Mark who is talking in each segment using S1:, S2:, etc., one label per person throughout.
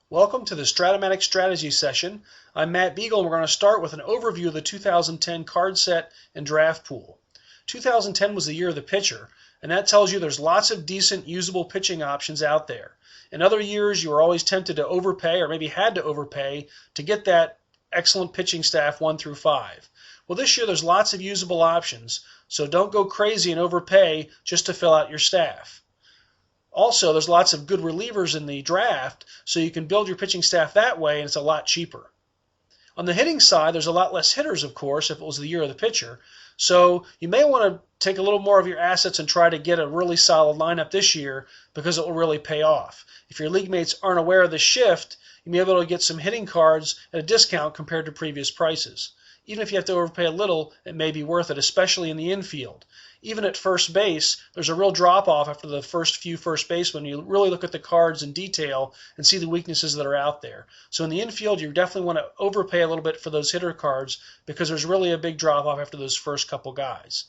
S1: Welcome to the Strat-o-matic strategy session. I'm Matt Beagle, and we're going to start with an overview of the 2010 card set and draft pool. 2010 was the year of the pitcher, and that tells you there's lots of decent, usable pitching options out there. In other years, you were always tempted to overpay, or maybe had to overpay, to get that excellent pitching staff 1 through 5. Well, this year there's lots of usable options, so don't go crazy and overpay just to fill out your staff. Also, there's lots of good relievers in the draft, so you can build your pitching staff that way, and it's a lot cheaper. On the hitting side, there's a lot less hitters, of course, if it was the year of the pitcher. So you may want to take a little more of your assets and try to get a really solid lineup this year because it will really pay off. If your league mates aren't aware of the shift, you may be able to get some hitting cards at a discount compared to previous prices. Even if you have to overpay a little, it may be worth it, especially in the infield. Even at first base, there's a real drop-off after the first few first basemen. You really look at the cards in detail and see the weaknesses that are out there. So in the infield, you definitely want to overpay a little bit for those hitter cards because there's really a big drop-off after those first couple guys.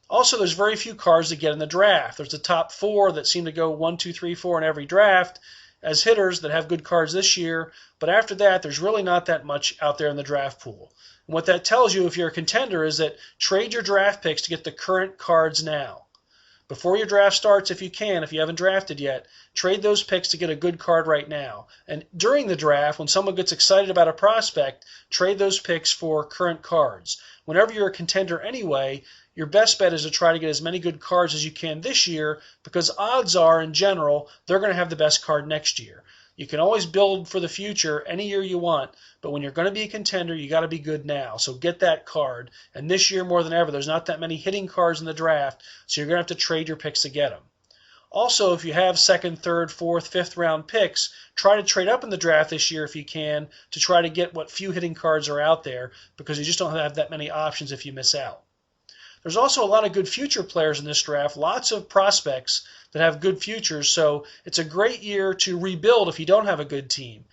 S1: Also, there's very few cards to get in the draft. There's the top 4 that seem to go 1, 2, 3, 4 in every draft as hitters that have good cards this year, but after that, there's really not that much out there in the draft pool. And what that tells you, if you're a contender, is that trade your draft picks to get the current cards now. Before your draft starts, if you can, if you haven't drafted yet, trade those picks to get a good card right now. And during the draft, when someone gets excited about a prospect, trade those picks for current cards. Whenever you're a contender anyway, your best bet is to try to get as many good cards as you can this year because odds are, in general, they're going to have the best card next year. You can always build for the future any year you want, but when you're going to be a contender, you got to be good now. So get that card. And this year, more than ever, there's not that many hitting cards in the draft, so you're going to have to trade your picks to get them. Also, if you have 2nd, 3rd, 4th, 5th round picks, try to trade up in the draft this year if you can to try to get what few hitting cards are out there because you just don't have that many options if you miss out. There's also a lot of good future players in this draft, lots of prospects that have good futures, so it's a great year to rebuild if you don't have a good team.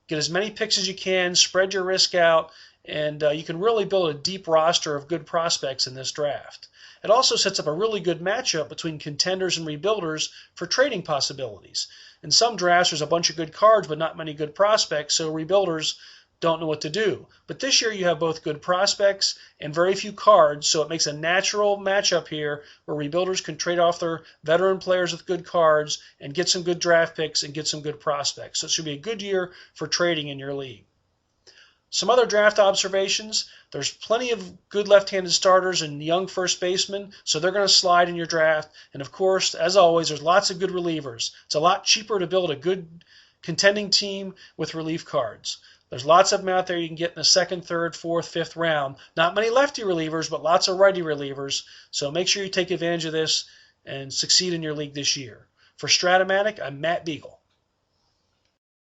S1: Get as many picks as you can, spread your risk out, and you can really build a deep roster of good prospects in this draft. It also sets up a really good matchup between contenders and rebuilders for trading possibilities. In some drafts, there's a bunch of good cards but not many good prospects, so rebuilders don't know what to do. But this year you have both good prospects and very few cards, so it makes a natural matchup here where rebuilders can trade off their veteran players with good cards and get some good draft picks and get some good prospects. So it should be a good year for trading in your league. Some other draft observations. There's plenty of good left-handed starters and young first basemen, so they're going to slide in your draft. And of course, as always, there's lots of good relievers. It's a lot cheaper to build a good contending team with relief cards. There's lots of them out there you can get in the 2nd, 3rd, 4th, 5th round. Not many lefty relievers, but lots of righty relievers. So make sure you take advantage of this and succeed in your league this year. For Strat-o-matic, I'm Matt Beagle.